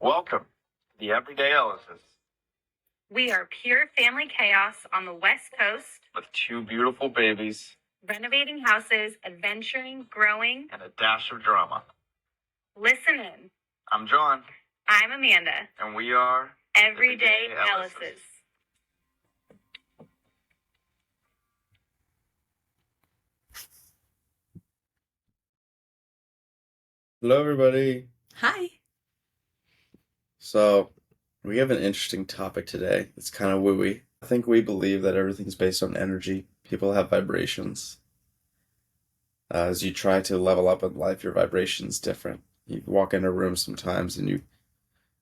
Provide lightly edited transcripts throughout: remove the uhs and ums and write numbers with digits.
Welcome to the Everyday Ellises. We are pure family chaos on the West Coast, with two beautiful babies, renovating houses, adventuring, growing, and a dash of drama. Listen in. I'm Jon. I'm Amanda. And we are Everyday Ellises. Hello, everybody. Hi. So, we have an interesting topic today. It's kind of woo-y. I think we believe that everything's based on energy. People have vibrations. As you try to level up in life, your vibration's different. You walk into a room sometimes and you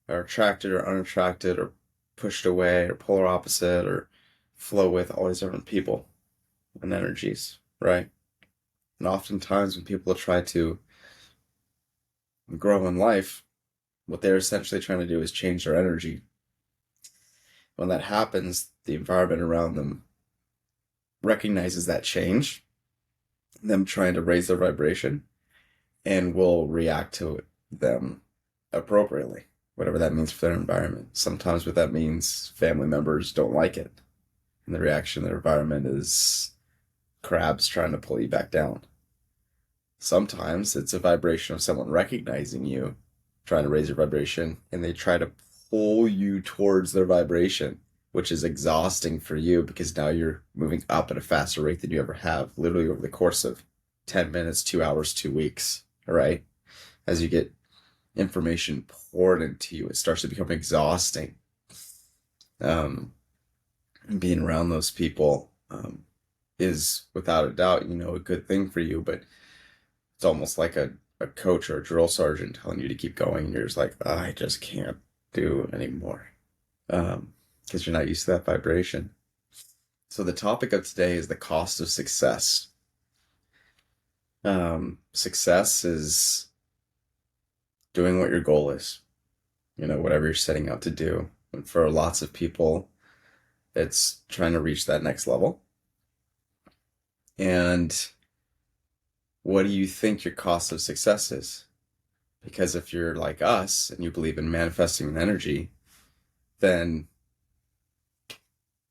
are attracted or unattracted or pushed away or polar opposite or flow with all these different people and energies, right? And oftentimes when people try to grow in life, what they're essentially trying to do is change their energy. When that happens, the environment around them recognizes that change, them trying to raise their vibration, and will react to them appropriately, whatever that means for their environment. Sometimes what that means, family members don't like it, and the reaction of their environment is crabs trying to pull you back down. Sometimes it's a vibration of someone recognizing you, trying to raise your vibration, and they try to pull you towards their vibration, which is exhausting for you because now you're moving up at a faster rate than you ever have, literally over the course of 10 minutes, 2 hours, 2 weeks, all right? As you get information poured into you, it starts to become exhausting. Being around those people is, without a doubt, a good thing for you, but it's almost like a coach or a drill sergeant telling you to keep going, and you're just like, I just can't do anymore, because you're not used to that vibration. So the topic of today is the cost of success. Success is doing what your goal is, whatever you're setting out to do. And for lots of people, it's trying to reach that next level. And what do you think your cost of success is? Because if you're like us and you believe in manifesting an energy, then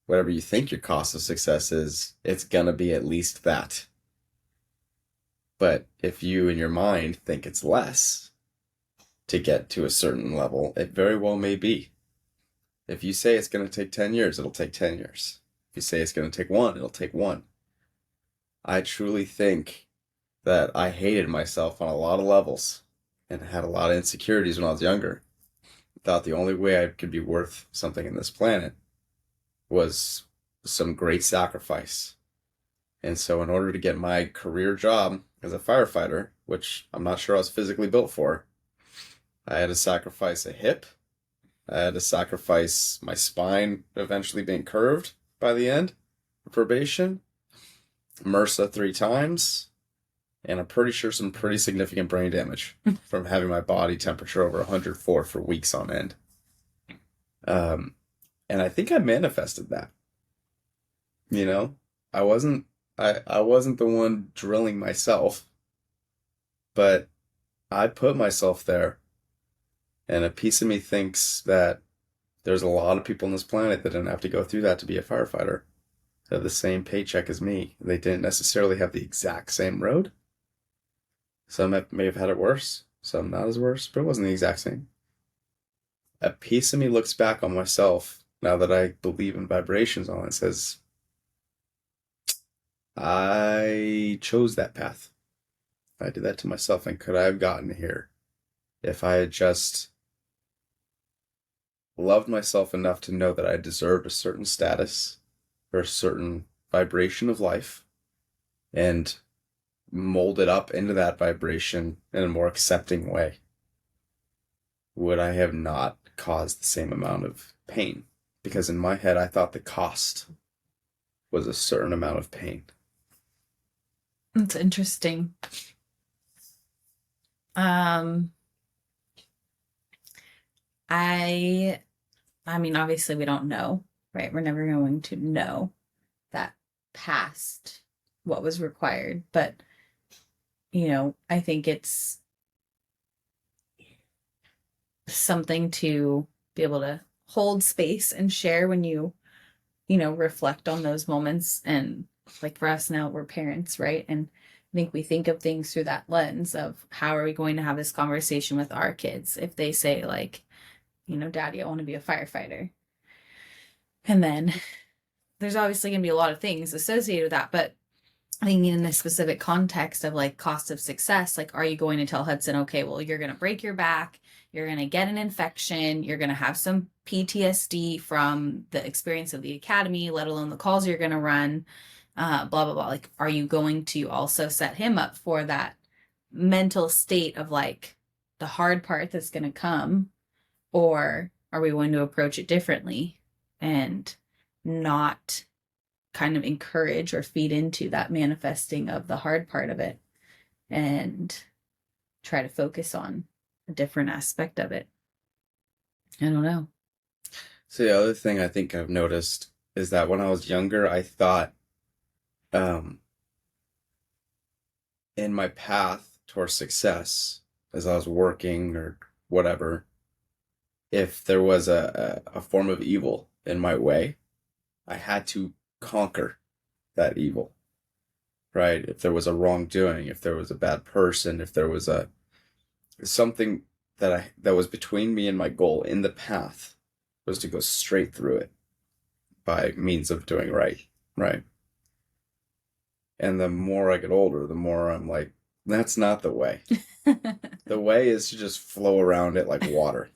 whatever you think your cost of success is, it's gonna be at least that. But if you in your mind think it's less to get to a certain level, it very well may be. If you say it's gonna take 10 years, it'll take 10 years. If you say it's gonna take 1, it'll take 1. I truly think that I hated myself on a lot of levels and had a lot of insecurities when I was younger. Thought the only way I could be worth something in this planet was some great sacrifice. And so in order to get my career job as a firefighter, which I'm not sure I was physically built for, I had to sacrifice a hip. I had to sacrifice my spine eventually being curved by the end of probation, MRSA 3 times, and I'm pretty sure some pretty significant brain damage from having my body temperature over 104 for weeks on end. And I think I manifested that. I wasn't the one drilling myself, but I put myself there. And a piece of me thinks that there's a lot of people on this planet that didn't have to go through that to be a firefighter. They have the same paycheck as me. They didn't necessarily have the exact same road. Some may have had it worse, some not as worse, but it wasn't the exact same. A piece of me looks back on myself, now that I believe in vibrations on it, says, I chose that path. I did that to myself, and could I have gotten here if I had just loved myself enough to know that I deserved a certain status or a certain vibration of life and molded up into that vibration in a more accepting way? Would I have not caused the same amount of pain? Because in my head, I thought the cost was a certain amount of pain. That's interesting. I mean, obviously we don't know, right? We're never going to know that past what was required, but I think it's something to be able to hold space and share when you reflect on those moments. And like for us now, we're parents, right? And I think we think of things through that lens of how are we going to have this conversation with our kids if they say like, Daddy, I want to be a firefighter. And then there's obviously going to be a lot of things associated with that. But I think in this specific context of like cost of success, like, are you going to tell Hudson, okay, well, you're going to break your back, you're going to get an infection, you're going to have some PTSD from the experience of the academy, let alone the calls you're going to run, blah, blah, blah. Like, are you going to also set him up for that mental state of like the hard part that's going to come? Or are we going to approach it differently and not kind of encourage or feed into that manifesting of the hard part of it and try to focus on a different aspect of it? I don't know. So the other thing I think I've noticed is that when I was younger, I thought in my path towards success, as I was working or whatever, if there was a form of evil in my way, I had to conquer that evil, right? If there was a wrongdoing, if there was a bad person, if there was something that was between me and my goal in the path, was to go straight through it by means of doing right. And the more I get older, the more I'm like, that's not the way. The way is to just flow around it like water.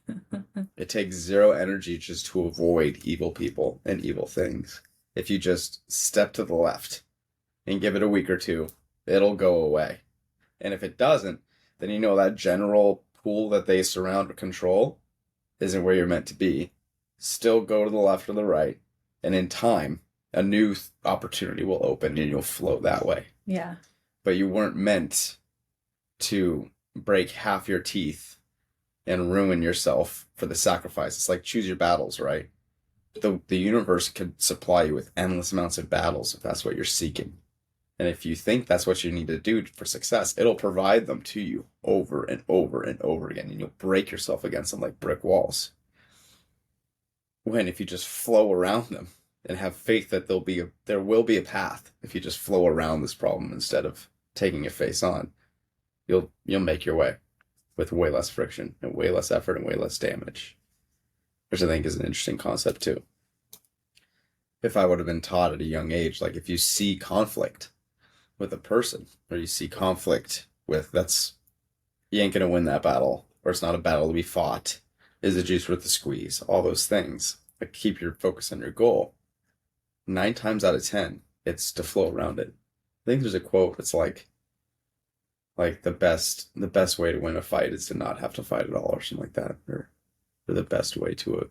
It takes zero energy just to avoid evil people and evil things. If you just step to the left and give it a week or two, it'll go away. And if it doesn't, then that general pool that they surround or control isn't where you're meant to be. Still go to the left or the right, and in time, a new opportunity will open and you'll flow that way. Yeah. But you weren't meant to break half your teeth and ruin yourself for the sacrifice. It's like choose your battles, right? The universe could supply you with endless amounts of battles if that's what you're seeking. And if you think that's what you need to do for success, it'll provide them to you over and over and over again, and you'll break yourself against them like brick walls. When if you just flow around them and have faith that there will be a path, if you just flow around this problem instead of taking it face on, you'll make your way with way less friction and way less effort and way less damage, which I think is an interesting concept too. If I would have been taught at a young age, like if you see conflict with a person or you see conflict with you ain't gonna win that battle, or it's not a battle to be fought, is the juice worth the squeeze, all those things, like keep your focus on your goal, 9 times out of 10 it's to flow around it. I think there's a quote that's like the best way to win a fight is to not have to fight at all, or something like that, or the best way to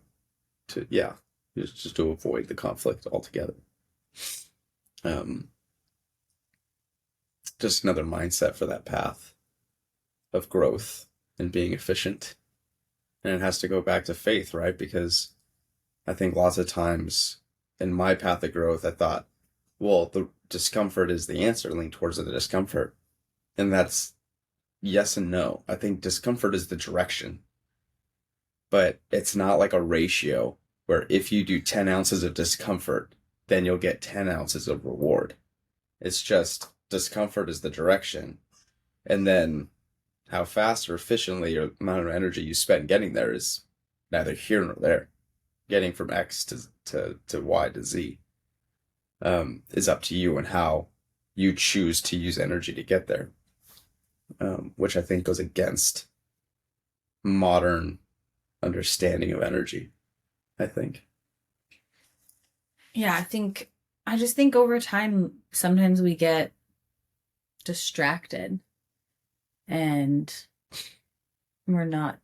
just to avoid the conflict altogether. Just another mindset for that path of growth and being efficient. And it has to go back to faith, right? Because I think lots of times in my path of growth, I thought, well, the discomfort is the answer, lean towards the discomfort. And that's yes and no. I think discomfort is the direction. But it's not like a ratio where if you do 10 ounces of discomfort, then you'll get 10 ounces of reward. It's just discomfort is the direction. And then how fast or efficiently or amount of energy you spend getting there is neither here nor there. Getting from X to Y to Z is up to you and how you choose to use energy to get there, which I think goes against modern understanding of energy, I think. Yeah, I just think over time, sometimes we get distracted and we're not,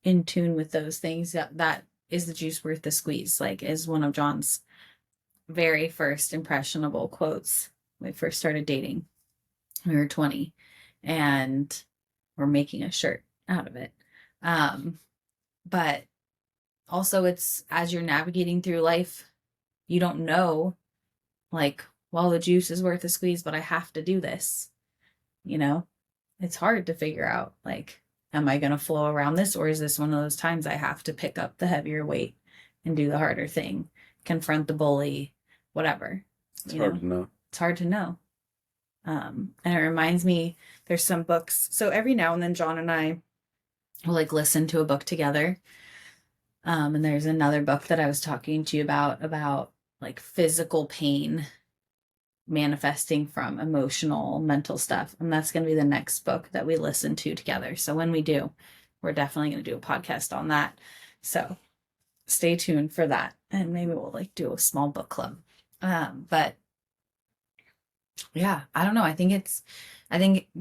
in tune with those things. That is the juice worth the squeeze, like is one of Jon's very first impressionable quotes when we first started dating. We were 20 and we're making a shirt out of it. But also it's as you're navigating through life, you don't know, like, well, the juice is worth a squeeze, but I have to do this. It's hard to figure out, like, am I going to flow around this? Or is this one of those times I have to pick up the heavier weight and do the harder thing, confront the bully, whatever? It's hard to know. It's hard to know. And it reminds me, there's some books. So every now and then, Jon and I will like listen to a book together. And there's another book that I was talking to you about like physical pain manifesting from emotional, mental stuff. And that's going to be the next book that we listen to together. So when we do, we're definitely going to do a podcast on that. So stay tuned for that. And maybe we'll like do a small book club. But yeah, I don't know. I think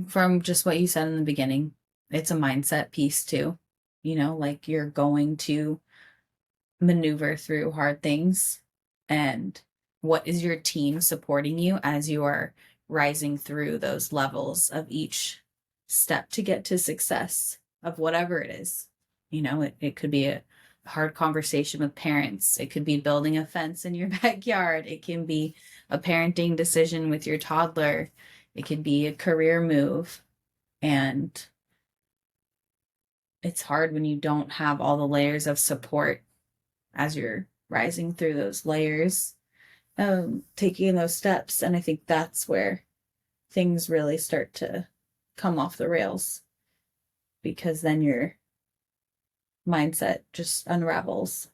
from just what you said in the beginning, it's a mindset piece too. Like you're going to maneuver through hard things, and what is your team supporting you as you are rising through those levels of each step to get to success of whatever it is. It could be a hard conversation with parents. It could be building a fence in your backyard. It can be a parenting decision with your toddler. It could be a career move. And it's hard when you don't have all the layers of support as you're rising through those layers, taking those steps. And I think that's where things really start to come off the rails, because then your mindset just unravels.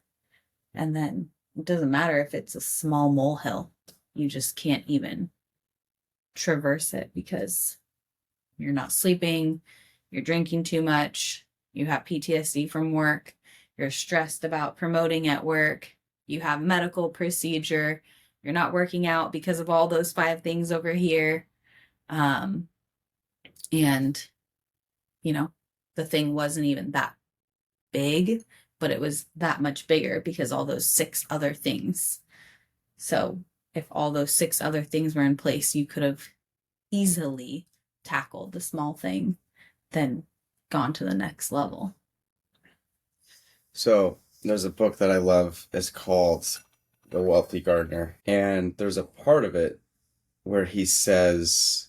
And then it doesn't matter if it's a small molehill, you just can't even traverse it because you're not sleeping, you're drinking too much, you have PTSD from work, you're stressed about promoting at work, you have medical procedure, you're not working out because of all those 5 things over here. And, the thing wasn't even that big, but it was that much bigger because all those 6 other things. So if all those 6 other things were in place, you could have easily tackled the small thing, then gone to the next level. So there's a book that I love. It's called The Wealthy Gardener. And there's a part of it where he says,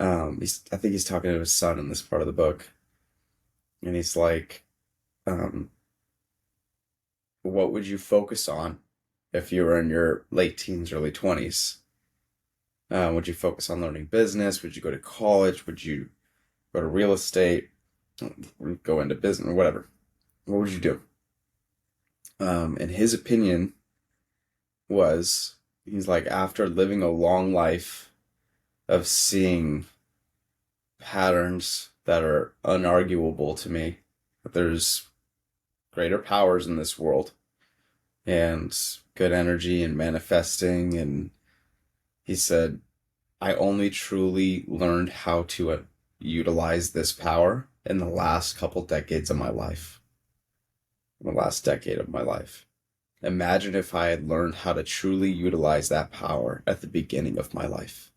I think he's talking to his son in this part of the book. And he's like, what would you focus on if you were in your late teens, early 20s? Would you focus on learning business? Would you go to college? Would you go to real estate? Go into business or whatever? What would you do? And his opinion was, he's like, after living a long life of seeing patterns that are unarguable to me, that there's greater powers in this world and good energy and manifesting. And he said, I only truly learned how to utilize this power in the last couple decades of my life. The last decade of my life. Imagine if I had learned how to truly utilize that power at the beginning of my life,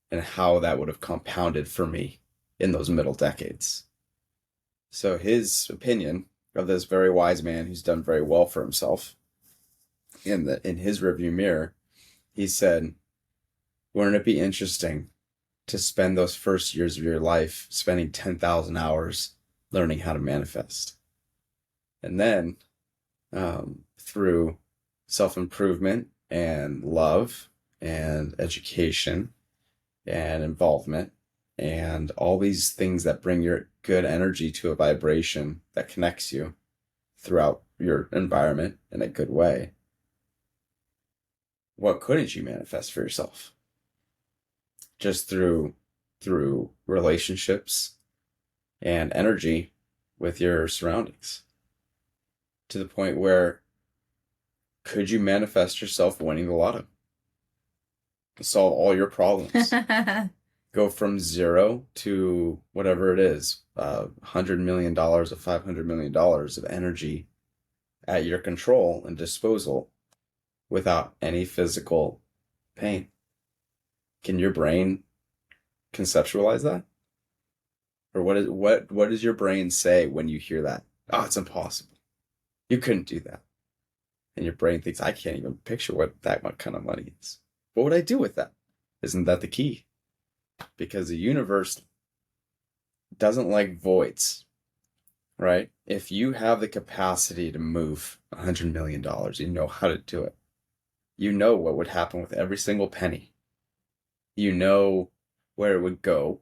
and how that would have compounded for me in those middle decades. So his opinion of this very wise man who's done very well for himself, in his rearview mirror, he said, wouldn't it be interesting to spend those first years of your life spending 10,000 hours learning how to manifest? And then through self-improvement and love and education and involvement and all these things that bring your good energy to a vibration that connects you throughout your environment in a good way, what couldn't you manifest for yourself? Just through relationships and energy with your surroundings. To the point where, could you manifest yourself winning the lotto? Solve all your problems. Go from 0 to whatever it is, $100 million or $500 million of energy at your control and disposal without any physical pain. Can your brain conceptualize that? Or what does your brain say when you hear that? Oh, it's impossible. You couldn't do that. And your brain thinks, I can't even picture what kind of money is. What would I do with that? Isn't that the key? Because the universe doesn't like voids, right? If you have the capacity to move $100 million, you know how to do it. You know what would happen with every single penny. You know where it would go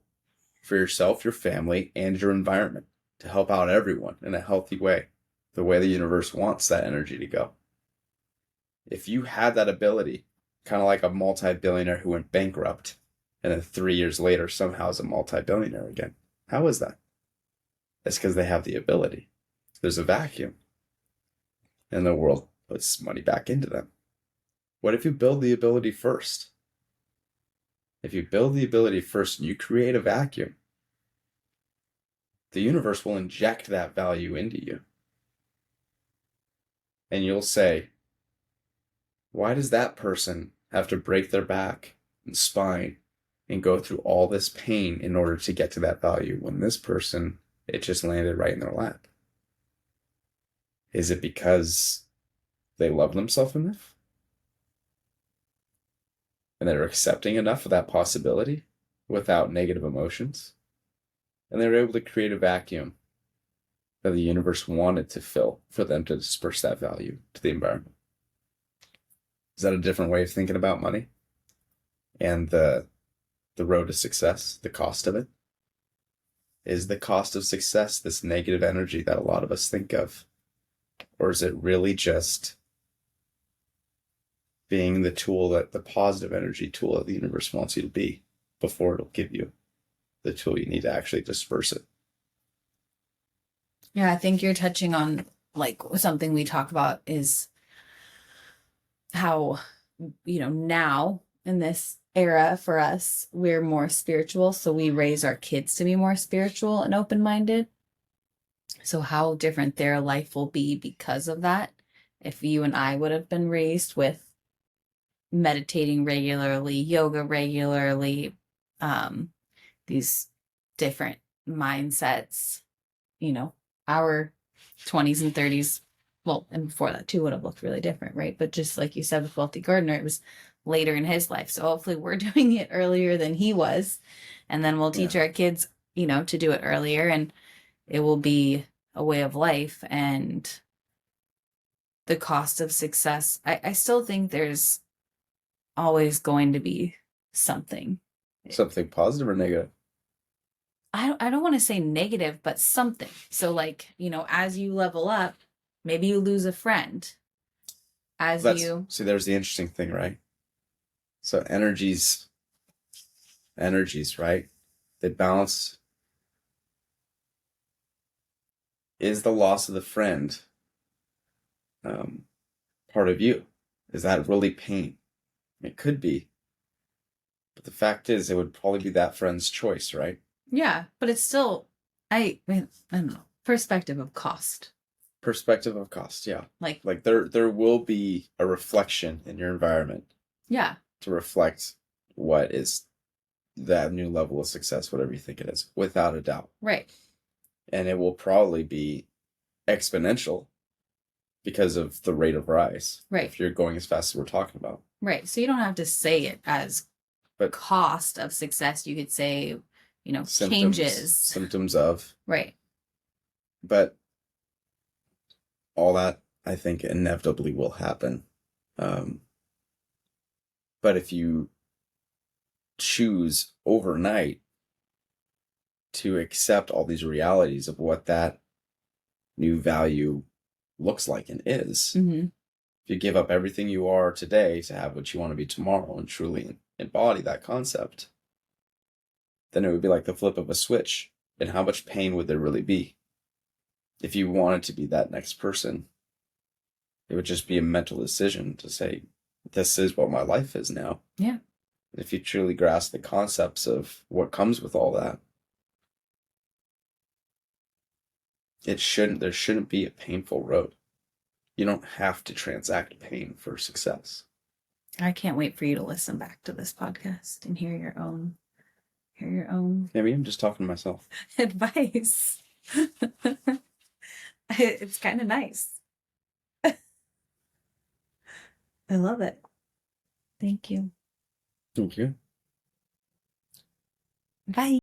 for yourself, your family, and your environment to help out everyone in a healthy way, the way the universe wants that energy to go. If you had that ability, kind of like a multi-billionaire who went bankrupt and then 3 years later somehow is a multi-billionaire again, how is that? It's because they have the ability. There's a vacuum, and the world puts money back into them. What if you build the ability first? If you build the ability first and you create a vacuum, the universe will inject that value into you. And you'll say, why does that person have to break their back and spine and go through all this pain in order to get to that value when this person, it just landed right in their lap? Is it because they love themselves enough? And they're accepting enough of that possibility without negative emotions? And they were able to create a vacuum that the universe wanted to fill for them to disperse that value to the environment. Is that a different way of thinking about money and the road to success, the cost of it? Is the cost of success this negative energy that a lot of us think of? Or is it really just being the tool, that the positive energy tool that the universe wants you to be before it'll give you the tool you need to actually disperse it? Yeah, I think you're touching on like something we talk about is how, now in this era for us, we're more spiritual. So we raise our kids to be more spiritual and open-minded. So how different their life will be because of that. If you and I would have been raised with meditating regularly, yoga regularly, these different mindsets, our 20s and 30s, well, and before that too would have looked really different, right? But just like you said with Wealthy Gardener, it was later in his life. So hopefully we're doing it earlier than he was. And then we'll teach our kids, to do it earlier, and it will be a way of life. And the cost of success, I still think there's always going to be something. Something positive or negative? I don't want to say negative, but something. So like, as you level up, maybe you lose a friend. See, there's the interesting thing, right? So energies, right? They balance. Is the loss of the friend part of you? Is that really pain? It could be. But the fact is, it would probably be that friend's choice, right? Yeah, but it's still, I don't know, perspective of cost. Perspective of cost, yeah. Like there will be a reflection in your environment. Yeah. To reflect what is that new level of success, whatever you think it is, without a doubt. Right. And it will probably be exponential because of the rate of rise. Right. If you're going as fast as we're talking about. Right. So you don't have to say it as cost of success. You could say, changes. Symptoms of. Right. But all that, I think, inevitably will happen. But if you choose overnight to accept all these realities of what that new value looks like and is, Mm-hmm. if you give up everything you are today to have what you want to be tomorrow and truly embody that concept, then it would be like the flip of a switch. And how much pain would there really be? If you wanted to be that next person, it would just be a mental decision to say, this is what my life is now. Yeah. If you truly grasp the concepts of what comes with all that, there shouldn't be a painful road. You don't have to transact pain for success. I can't wait for you to listen back to this podcast and hear your own Maybe I'm just talking to myself. advice. It's kind of nice. I love it. Thank you. Thank you. Bye.